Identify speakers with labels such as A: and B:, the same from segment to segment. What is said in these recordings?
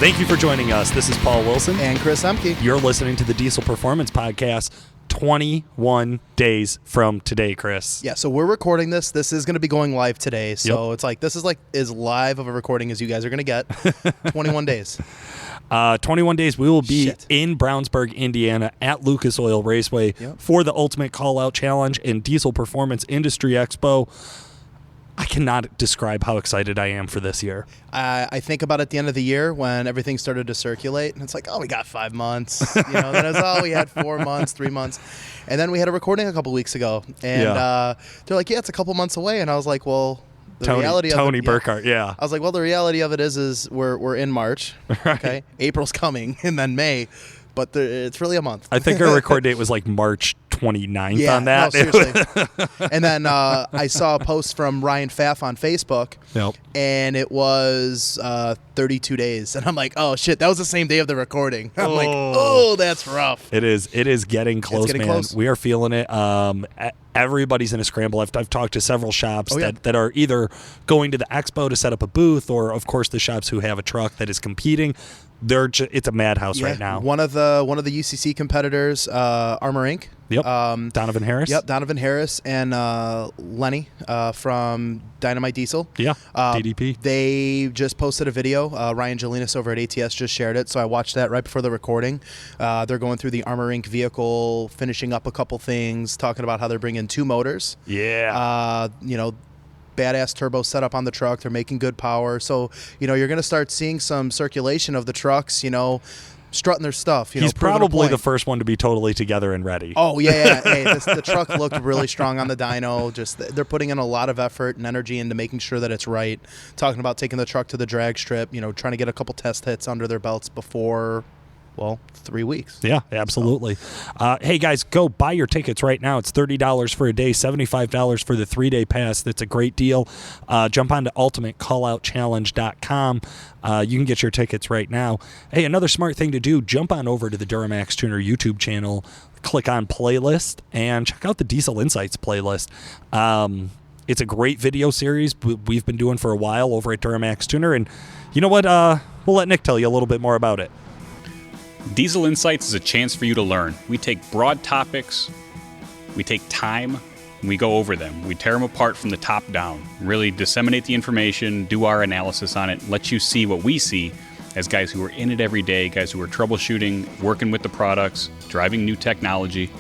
A: Thank you for joining us. This is Paul Wilson.
B: And Chris Emke.
A: You're listening to the Diesel Performance Podcast 21 days from today, Chris.
B: Yeah, so we're recording this. This is going to be going live today. So It's like, this is like as live of a recording as you guys are going to get. 21 days.
A: 21 days. We will be in Brownsburg, Indiana at Lucas Oil Raceway for the Ultimate Call-Out Challenge and Diesel Performance Industry Expo. I cannot describe how excited I am for this year.
B: I think about at the end of the year when everything started to circulate, and it's like, oh, we got 5 months. Then it was, we had 4 months, 3 months. And then we had a recording a couple weeks ago, and they're like, it's a couple months away. And I was like, well, reality of it,
A: Tony Burkhart, I
B: was like, well, the reality of it is we're in March.
A: Right.
B: Okay, April's coming, and then May. But it's really a month.
A: I think our record date was like March 29th on that.
B: No, seriously. And then I saw a post from Ryan Pfaff on Facebook, and it was 32 days. And I'm like, oh, shit, that was the same day of the recording. I'm like, oh, that's rough.
A: It is getting close, man. Close. We are feeling it. Everybody's in a scramble. I've talked to several shops that are either going to the expo to set up a booth, or, of course, the shops who have a truck that is competing. It's a madhouse right now.
B: One of the UCC competitors, Armor Inc.
A: Yep. Donovan Harris.
B: Yep. Donovan Harris and Lenny from Dynamite Diesel.
A: Yeah. DDP.
B: They just posted a video. Ryan Jelinas over at ATS just shared it, so I watched that right before the recording. They're going through the Armor Inc. vehicle, finishing up a couple things, talking about how they're bringing 2 motors.
A: Yeah.
B: Badass turbo setup on the truck. They're making good power. So, you're going to start seeing some circulation of the trucks, strutting their stuff.
A: He's probably the first one to be totally together and ready.
B: Oh, yeah. Hey, the truck looked really strong on the dyno. They're putting in a lot of effort and energy into making sure that it's right. Talking about taking the truck to the drag strip, trying to get a couple test hits under their belts before... 3 weeks.
A: Yeah, absolutely. Hey, guys, go buy your tickets right now. It's $30 for a day, $75 for the 3-day pass. That's a great deal. Jump on to ultimatecalloutchallenge.com. You can get your tickets right now. Hey, another smart thing to do, jump on over to the Duramaxtuner YouTube channel, click on playlist, and check out the Diesel Insights playlist. It's a great video series we've been doing for a while over at Duramaxtuner. And you know what? We'll let Nick tell you a little bit more about it.
C: Diesel Insights is a chance for you to learn. We take broad topics, we take time, and we go over them. We tear them apart from the top down, really disseminate the information, do our analysis on it, let you see what we see as guys who are in it every day, guys who are troubleshooting, working with the products, driving new technology.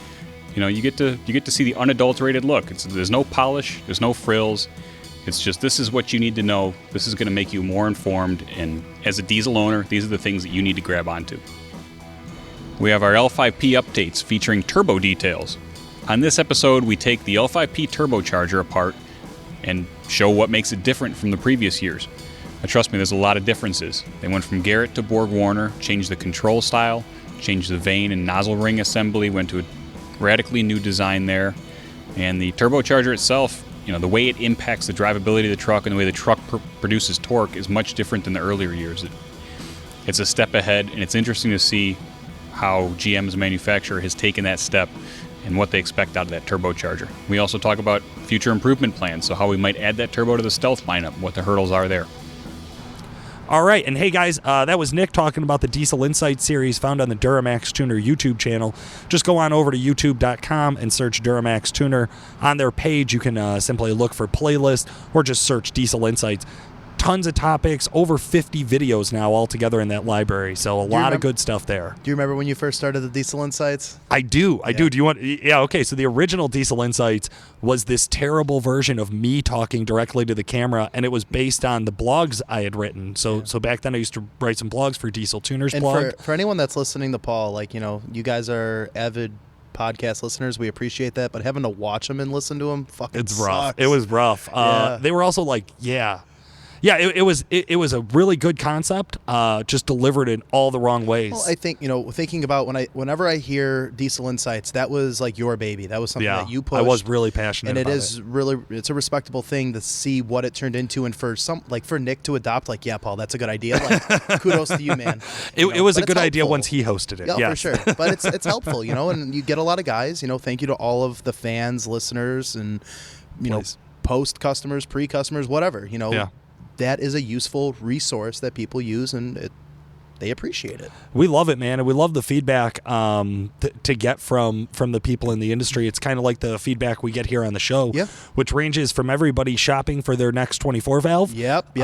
C: You get to see the unadulterated look. There's no polish, there's no frills. It's just, this is what you need to know. This is going to make you more informed, and as a diesel owner, these are the things that you need to grab onto. We have our L5P updates featuring turbo details. On this episode, we take the L5P turbocharger apart and show what makes it different from the previous years. Now, trust me, there's a lot of differences. They went from Garrett to Borg-Warner, changed the control style, changed the vane and nozzle ring assembly, went to a radically new design there. And the turbocharger itself, the way it impacts the drivability of the truck and the way the truck produces torque is much different than the earlier years. It's a step ahead, and it's interesting to see how GM as a manufacturer has taken that step and what they expect out of that turbocharger. We also talk about future improvement plans, so how we might add that turbo to the Stealth lineup, what the hurdles are there.
A: All right, and hey guys, that was Nick talking about the Diesel Insights series found on the Duramaxtuner YouTube channel. Just go on over to youtube.com and search Duramaxtuner. On their page, you can simply look for playlist or just search Diesel Insights. Tons of topics, over 50 videos now altogether in that library, so a lot of good stuff there.
B: Do you remember when you first started the Diesel Insights?
A: I do. Do you want... Yeah, okay, so the original Diesel Insights was this terrible version of me talking directly to the camera, and it was based on the blogs I had written. So back then I used to write some blogs for Diesel Tuners blog.
B: And for anyone that's listening to Paul, you guys are avid podcast listeners, we appreciate that, but having to watch them and listen to them fucking
A: it's rough.
B: Sucks.
A: It was rough. They were also Yeah, it was a really good concept, just delivered in all the wrong ways.
B: Well, I think, thinking about whenever I hear Diesel Insights, that was like your baby. That was something that you pushed.
A: I was really passionate about it.
B: And it's a respectable thing to see what it turned into, and for Nick to adopt, Paul, that's a good idea. Kudos to you, man.
A: It was a good idea once he hosted it.
B: Yeah, for sure. But it's helpful, and you get a lot of guys, thank you to all of the fans, listeners, and, post customers, pre-customers, whatever, that is a useful resource that people use, and they appreciate it.
A: We love it, man, and we love the feedback to get from the people in the industry. It's kind of like the feedback we get here on the show, which ranges from everybody shopping for their next 24 valve.
B: Yep.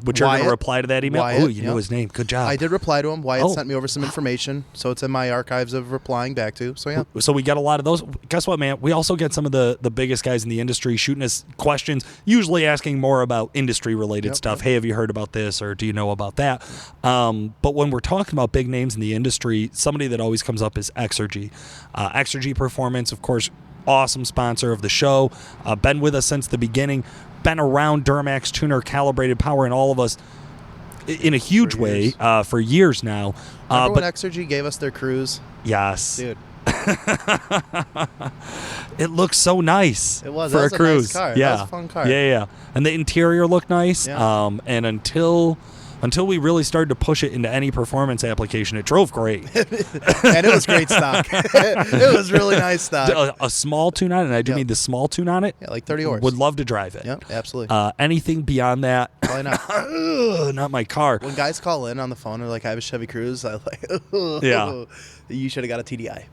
A: Which you're going to reply to that email.
B: Wyatt,
A: Oh, you knew his name. Good job.
B: I did reply to him. Wyatt sent me over some information, so it's in my archives of replying back to. So yeah.
A: So we get a lot of those. Guess what, man? We also get some of the biggest guys in the industry shooting us questions, usually asking more about industry related stuff. Hey, have you heard about this, or do you know about that? But when we're talking about big names in the industry, somebody that always comes up is Exergy. Exergy Performance, of course, awesome sponsor of the show. Been with us since the beginning. Been around Duramaxtuner, Calibrated Power, and all of us in a huge way for years now.
B: Remember when Exergy gave us their cruise?
A: Yes.
B: Dude.
A: It looks so nice.
B: It was.
A: For
B: that was
A: a cruise.
B: Nice car.
A: Yeah.
B: That was a fun car.
A: Yeah. And the interior looked nice.
B: Yeah.
A: And until we really started to push it into any performance application, it drove great.
B: And it was great stock. It was really nice stock.
A: A small tune on it, and I do need the small tune on it.
B: Yeah, like 30 horse.
A: Would love to drive it.
B: Yep, absolutely.
A: Anything beyond that,
B: probably not.
A: Not my car.
B: When guys call in on the phone, they're like, I have a Chevy Cruze. I'm like,
A: yeah.
B: You should have got a TDI.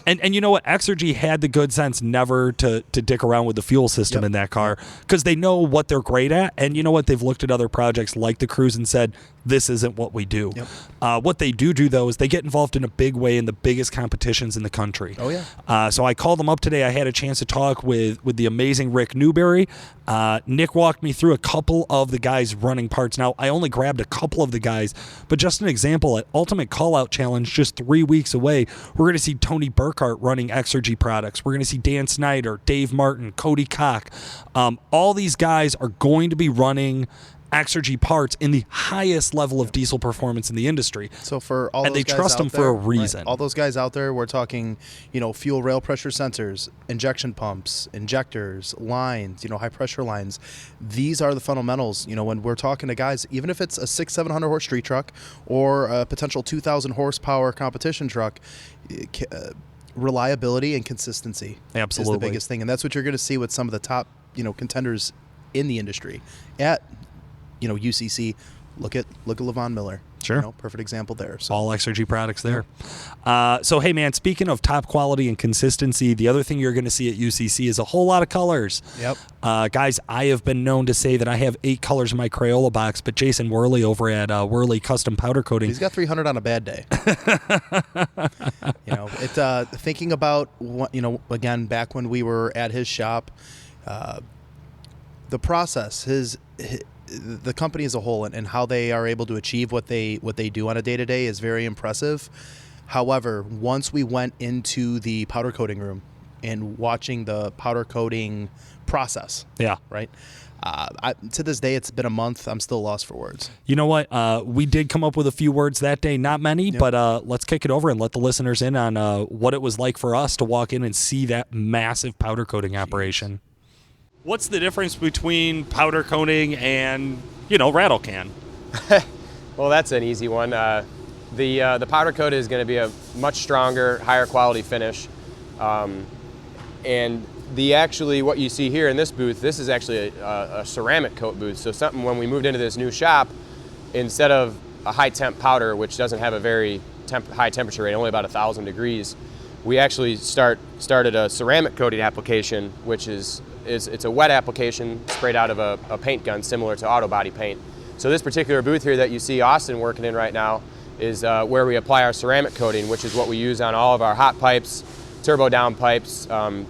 A: And you know what? Exergy had the good sense never to dick around with the fuel system in that car, because they know what they're great at. And you know what? They've looked at other projects like the Cruze and said, this isn't what we do.
B: Yep.
A: What they do, though, is they get involved in a big way in the biggest competitions in the country.
B: Oh, yeah.
A: So I called them up today. I had a chance to talk with the amazing Rick Newberry. Nick walked me through a couple of the guys running parts. Now, I only grabbed a couple of the guys, but just an example, at Ultimate Callout Challenge, just 3 weeks away, we're going to see Tony Burkhart running Exergy products. We're going to see Dan Snyder, Dave Martin, Cody Koch. All these guys are going to be running Exergy parts in the highest level of diesel performance in the industry.
B: So for all
A: and
B: those
A: they
B: guys
A: trust
B: out
A: them
B: there,
A: for a reason.
B: Right, all those guys out there, we're talking, fuel rail pressure sensors, injection pumps, injectors, lines, high pressure lines. These are the fundamentals. When we're talking to guys, even if it's a 600-700 horse street truck or a potential 2,000 horsepower competition truck, reliability and consistency is the biggest thing, and that's what you're going to see with some of the top, contenders in the industry. At UCC, look at Levon Miller.
A: Sure.
B: Perfect example there. So.
A: All Exergy products there. So, hey, man, speaking of top quality and consistency, the other thing you're going to see at UCC is a whole lot of colors.
B: Yep.
A: Guys, I have been known to say that I have 8 colors in my Crayola box, but Jason Worley over at Worley Custom Powder Coating.
B: He's got 300 on a bad day. Thinking about, again, back when we were at his shop, the process, the company as a whole and how they are able to achieve what they do on a day-to-day is very impressive. However, once we went into the powder coating room and watching the powder coating process, right? To this day, it's been a month. I'm still lost for words.
A: You know what? We did come up with a few words that day, not many, but let's kick it over and let the listeners in on what it was like for us to walk in and see that massive powder coating operation. What's the difference between powder coating and, rattle can?
D: Well, that's an easy one. The powder coat is going to be a much stronger, higher quality finish. And what you see here in this booth, this is actually a ceramic coat booth. So something when we moved into this new shop, instead of a high temp powder, which doesn't have a very high temperature rate, only about 1,000 degrees, we actually started a ceramic coating application, which it's a wet application sprayed out of a paint gun similar to auto body paint. So this particular booth here that you see Austin working in right now is where we apply our ceramic coating, which is what we use on all of our hot pipes, turbo down pipes,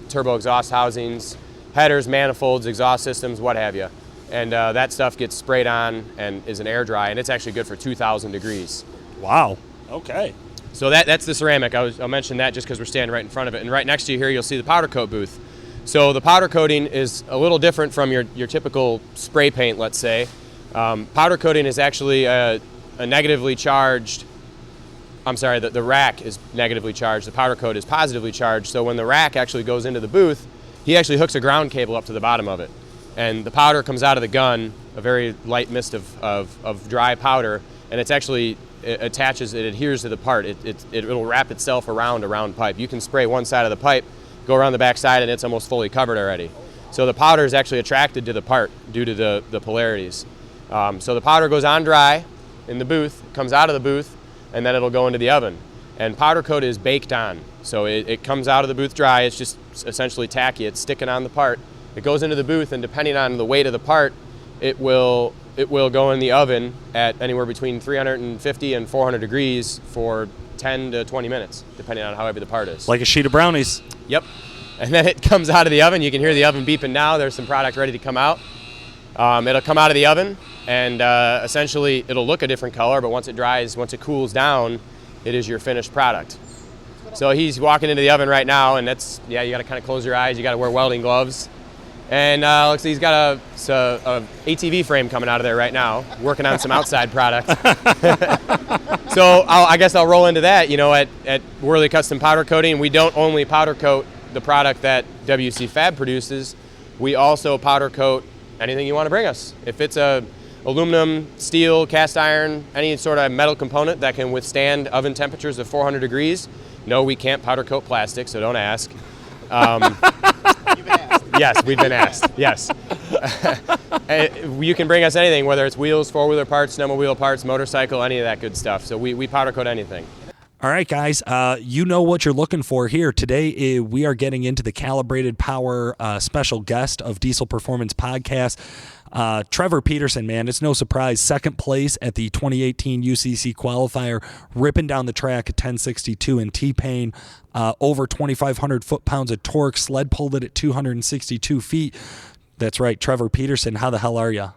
D: turbo exhaust housings, headers, manifolds, exhaust systems, what have you. And that stuff gets sprayed on and is an air dry, and it's actually good for 2,000 degrees.
A: Wow. Okay.
D: So that's the ceramic. I'll mention that just because we're standing right in front of it. And right next to you here, you'll see the powder coat booth. So the powder coating is a little different from your typical spray paint, let's say. Powder coating is actually a negatively charged, the rack is negatively charged. The powder coat is positively charged. So when the rack actually goes into the booth, he actually hooks a ground cable up to the bottom of it. And the powder comes out of the gun, a very light mist of dry powder, and it's actually, it adheres to the part. It'll wrap itself around a round pipe. You can spray one side of the pipe, go around the back side, and it's almost fully covered already. So the powder is actually attracted to the part due to the polarities. So the powder goes on dry in the booth, comes out of the booth. and then it'll go into the oven. And powder coat is baked on, so it comes out of the booth dry. It's just essentially tacky. It's sticking on the part. It goes into the booth, and depending on the weight of the part, it will go in the oven at anywhere between 350 and 400 degrees for 10 to 20 minutes, depending on how heavy the part is.
A: Like a sheet of brownies.
D: Yep. And then it comes out of the oven. You can hear the oven beeping now. There's some product ready to come out. It'll come out of the oven, and essentially it'll look a different color, but once it dries, once it cools down, it is your finished product. So he's walking into the oven right now, and that's, yeah, you got to kind of close your eyes. You got to wear welding gloves. And looks like he's got a ATV frame coming out of there right now, working on some outside product. So I guess I'll roll into that. You know, at Worley Custom Powder Coating, we don't only powder coat the product that WCFab produces, we also powder coat anything you want to bring us. If it's a aluminum, steel, cast iron, any sort of metal component that can withstand oven temperatures of 400 degrees, no, we can't powder coat plastic, so don't ask.
B: You've been asked.
D: Yes, we've been asked. Yes. You can bring us anything, whether it's wheels, four-wheeler parts, snowmobile parts, motorcycle, any of that good stuff. So we powder coat anything.
A: All right, guys, you know what you're looking for here. Today, we are getting into the Calibrated Power special guest of Diesel Performance Podcast. Trevor Peterson, man, it's no surprise. Second place at the 2018 UCC qualifier, ripping down the track at 1062 in T-Pain, over 2,500 foot-pounds of torque, sled pulled it at 262 feet. That's right, Trevor Peterson, how the hell are you?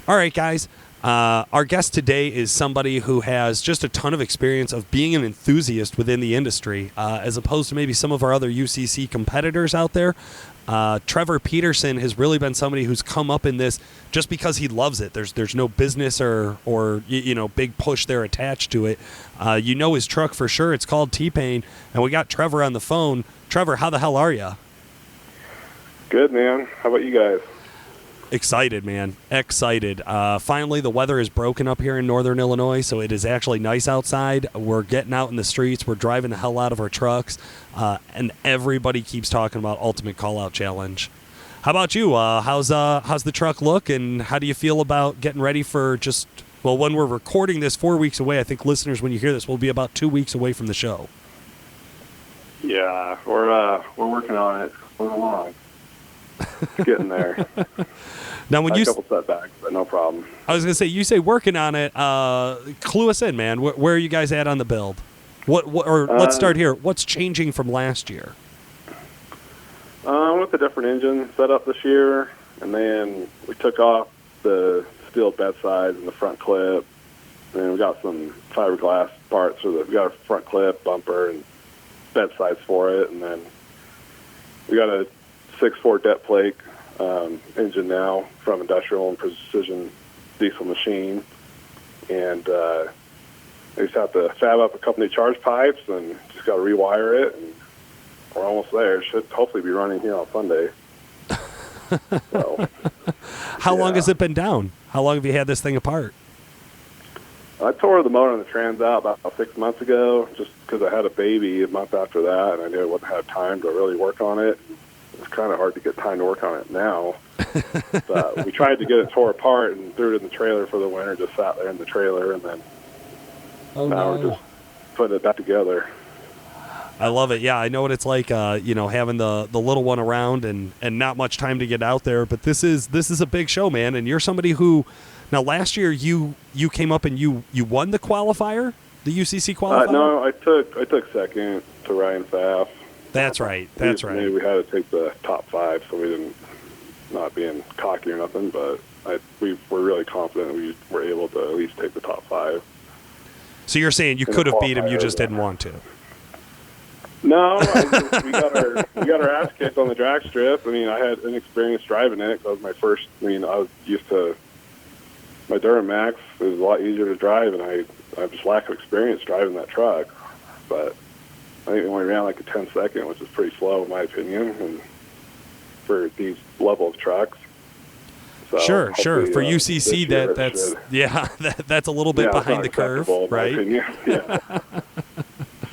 A: All right, guys. Our guest today is somebody who has just a ton of experience of being an enthusiast within the industry, as opposed to maybe some of our other UCC competitors out there. Trevor Peterson has really been somebody who's come up in this just because he loves it. There's no business or big push there attached to it. You know his truck for sure. It's called T-Pain, and we got Trevor on the phone. Trevor, how the hell are you?
E: Good, man. How about you guys?
A: Excited, man. Excited. Finally, the weather is broken up here in northern Illinois, so it is actually nice outside. We're getting out in the streets. We're driving the hell out of our trucks, and everybody keeps talking about Ultimate Call-Out Challenge. How about you? How's the truck look, and how do you feel about getting ready for when we're recording this 4 weeks away? I think listeners, when you hear this, will be about 2 weeks away from the show.
E: Yeah, we're working on it. We're along. It's getting there.
A: Now, when
E: a couple setbacks, but no problem.
A: I was going to say, you say working on it. Clue us in, man. Where are you guys at on the build? Let's start here. What's changing from last year?
E: With a different engine setup this year, and then we took off the steel bed sides and the front clip, and we got some fiberglass parts we got a front clip, bumper, and bed sides for it, and then we got a 6.4 depth plate engine now from Industrial and Precision Diesel Machine, and I just have to fab up a couple new charge pipes and just got to rewire it, and we're almost there. It should hopefully be running here on Sunday. So,
A: How long has it been down? How long have you had this thing apart?
E: I tore the motor and the trans out about 6 months ago, just because I had a baby a month after that, and I knew I wouldn't have time to really work on it. It's kind of hard to get time to work on it now. But we tried to get it tore apart and threw it in the trailer for the winter, just sat there in the trailer, and then now we're just putting it back together.
A: I love it. Yeah, I know what it's like, having the little one around and not much time to get out there. But this is a big show, man. And you're somebody who, now last year you came up and you won the qualifier, the UCC qualifier.
E: No, I took second to Ryan Pfaff.
A: That's right.
E: Maybe we had to take the top 5, so we didn't, not being cocky or nothing, but we were really confident we were able to at least take the top 5.
A: So you're saying you could have beat him, you just didn't want to?
E: No, we got our ass kicked on the drag strip. I mean, I had inexperience driving it. That was my first. I mean, I was used to my Duramax. It was a lot easier to drive, and I just lack of experience driving that truck. But I think we only ran like a 10-second, which is pretty slow in my opinion, and for these level of trucks. So
A: sure. For UCC, that's a little bit behind the curve, right?
E: Yeah.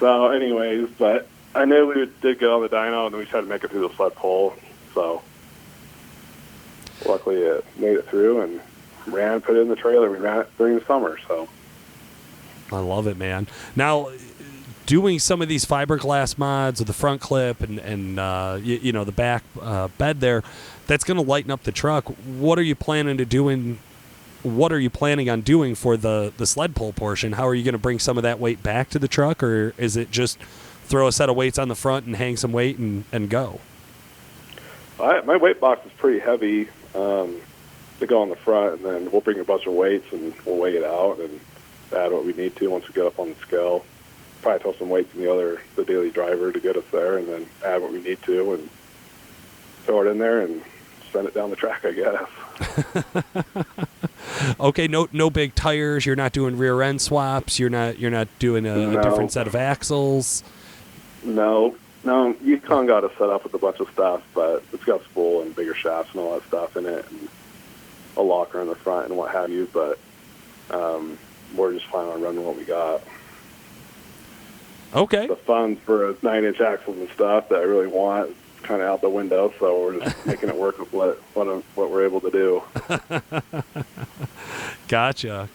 E: So, anyways, but I knew we did get on the dyno, and then we tried to make it through the sled pull. So, luckily, it made it through and put it in the trailer. We ran it during the summer. So,
A: I love it, man. Now, doing some of these fiberglass mods with the front clip and the back bed there, that's going to lighten up the truck. What are you planning on doing for the sled pull portion? How are you going to bring some of that weight back to the truck, or is it just throw a set of weights on the front and hang some weight and go?
E: My weight box is pretty heavy to go on the front, and then we'll bring a bunch of weights and we'll weigh it out and add what we need to once we get up on the scale. Probably throw some weights in the daily driver to get us there, and then add what we need to and throw it in there and send it down the track, I guess.
A: Okay, no big tires. You're not doing rear end swaps. You're not doing a different set of axles.
E: No. Yukon got us set up with a bunch of stuff, but it's got spool and bigger shafts and all that stuff in it, and a locker in the front and what have you. But we're just planning on running what we got.
A: Okay.
E: The funds for 9-inch axles and stuff that I really want is kind of out the window, so we're just making it work with what we're able to do.
A: Gotcha.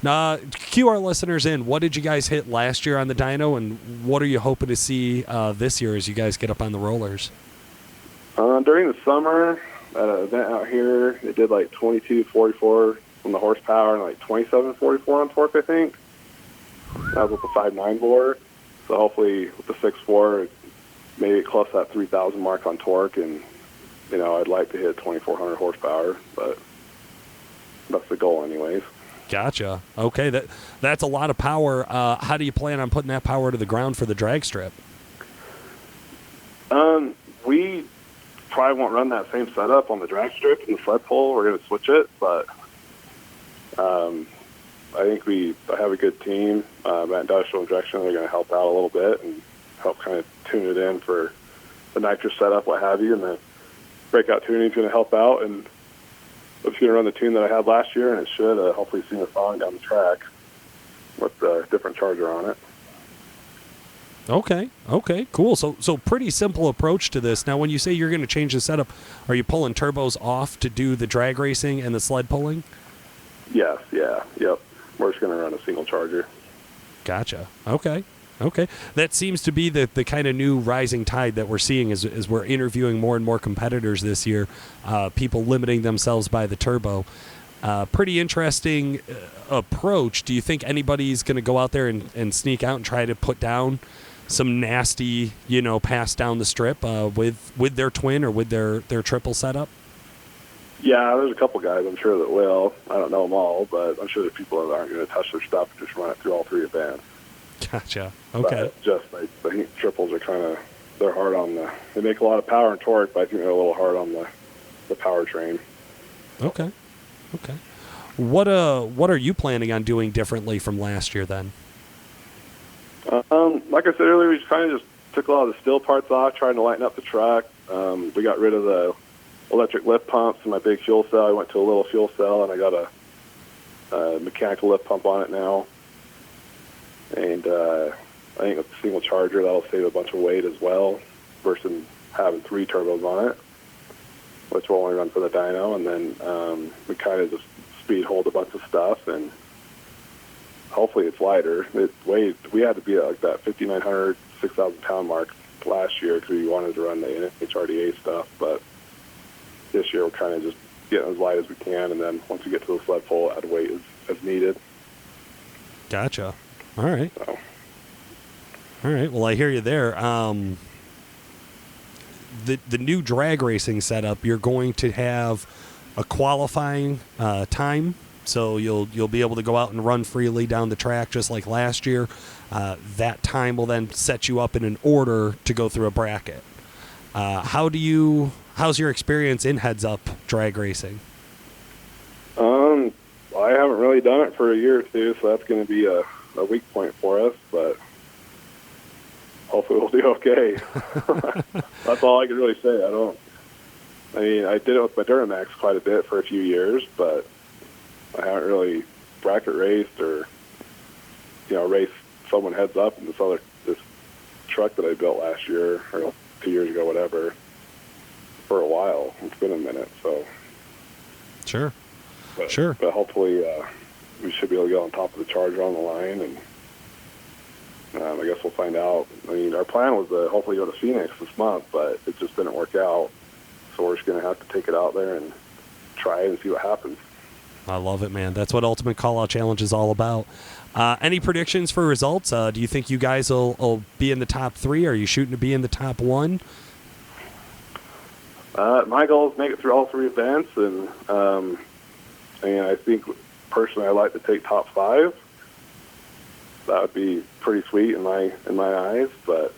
A: Now, cue our listeners in. What did you guys hit last year on the dyno, and what are you hoping to see this year as you guys get up on the rollers?
E: During the summer, at an event out here, it did like 2244 on the horsepower and like 2744 on torque, I think. That was with the 5.9 bore. So hopefully with the 6.4, maybe close to that 3,000 mark on torque, and I'd like to hit 2,400 horsepower, but that's the goal anyways.
A: Gotcha. Okay, that's a lot of power. How do you plan on putting that power to the ground for the drag strip?
E: We probably won't run that same setup on the drag strip and the sled pull. We're going to switch it, but I think I have a good team at Industrial Injection. They're going to help out a little bit and help kind of tune it in for the nitrous setup, what have you, and the breakout tuning is going to help out. And it's going to run the tune that I had last year, and it should hopefully sing a song down the track with a different charger on it.
A: Okay, cool. So pretty simple approach to this. Now, when you say you're going to change the setup, are you pulling turbos off to do the drag racing and the sled pulling?
E: Yes, yep. We're just going to run a single charger.
A: Gotcha. Okay. That seems to be the kind of new rising tide that we're seeing as we're interviewing more and more competitors this year, people limiting themselves by the turbo. Pretty interesting approach. Do you think anybody's going to go out there and sneak out and try to put down some nasty, pass down the strip with their twin or with their triple setup?
E: Yeah, there's a couple guys I'm sure that will. I don't know them all, but I'm sure there's people that aren't going to touch their stuff and just run it through all three events.
A: Gotcha. Okay.
E: But I think triples are they're hard on they make a lot of power and torque, but I think they're a little hard on the powertrain.
A: Okay. What are you planning on doing differently from last year then?
E: Like I said earlier, we kind of just took a lot of the steel parts off, trying to lighten up the truck. We got rid of the electric lift pumps in my big fuel cell. I went to a little fuel cell, and I got a mechanical lift pump on it now. And I think with the single charger, that'll save a bunch of weight as well versus having 3 turbos on it, which will only run for the dyno. And then we kind of just speed hold a bunch of stuff, and hopefully it's lighter. We had to be at like that 5,900, 6,000 pound mark last year because we wanted to run the HRDA stuff, but this year we're kind of just getting as light as we can, and then once we get to the sled pull, add weight as needed.
A: Gotcha. All right.
E: So.
A: All right. Well, I hear you there. The new drag racing setup, you're going to have a qualifying time, so you'll be able to go out and run freely down the track just like last year. That time will then set you up in an order to go through a bracket. How's your experience in heads-up drag racing?
E: I haven't really done it for a year or two, so that's going to be a weak point for us, but hopefully we'll do okay. That's all I can really say. I did it with my Duramax quite a bit for a few years, but I haven't really bracket raced or, raced someone heads up in this truck that I built last year or 2 years ago, whatever, for a while. It's been a minute, so.
A: Sure.
E: But hopefully we should be able to get on top of the Charger on the line, and I guess we'll find out. I mean, our plan was to hopefully go to Phoenix this month, but it just didn't work out. So we're just going to have to take it out there and try it and see what happens.
A: I love it, man. That's what Ultimate Callout Challenge is all about. Any predictions for results? Do you think you guys will be in the top 3? Are you shooting to be in the top 1?
E: My goal is to make it through all 3 events, and I think personally I'd like to take top 5. That would be pretty sweet in my eyes, but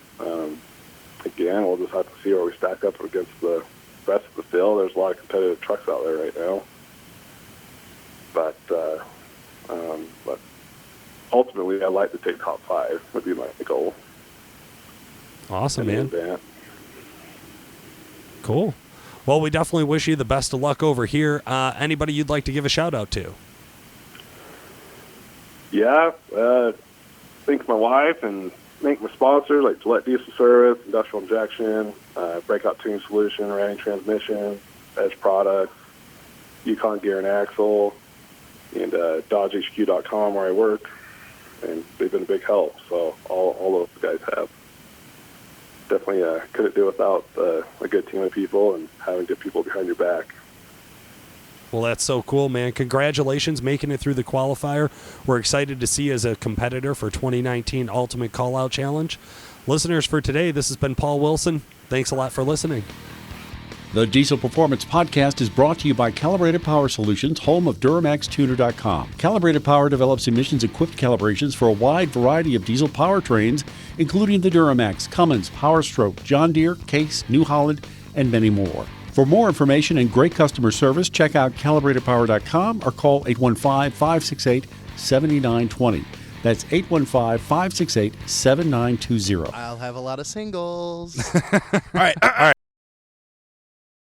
E: again, we'll just have to see where we stack up against the rest of the field. There's a lot of competitive trucks out there right now, but ultimately I'd like to take top 5 would be my goal.
A: Awesome, man.
E: Event.
A: Cool. Well, we definitely wish you the best of luck over here. Anybody you'd like to give a shout out to?
E: Yeah, thank my wife and thank my sponsors like Gillette Diesel Service, Industrial Injection, Breakout Tuning Solution, Ranning Transmission, Edge Products, Yukon Gear and Axle, and DodgeHQ.com where I work. And they've been a big help. So all those guys have. Definitely couldn't do without a good team of people and having good people behind your back.
A: Well, that's so cool, man. Congratulations making it through the qualifier. We're excited to see you as a competitor for 2019 Ultimate Callout Challenge. Listeners, for today, this has been Paul Wilson. Thanks a lot for listening.
F: The Diesel Performance Podcast is brought to you by Calibrated Power Solutions, home of Duramaxtuner.com. Calibrated Power develops emissions-equipped calibrations for a wide variety of diesel powertrains, including the Duramax, Cummins, Power Stroke, John Deere, Case, New Holland, and many more. For more information and great customer service, check out calibratedpower.com or call 815-568-7920. That's 815-568-7920.
B: I'll have a lot of singles.
A: All right.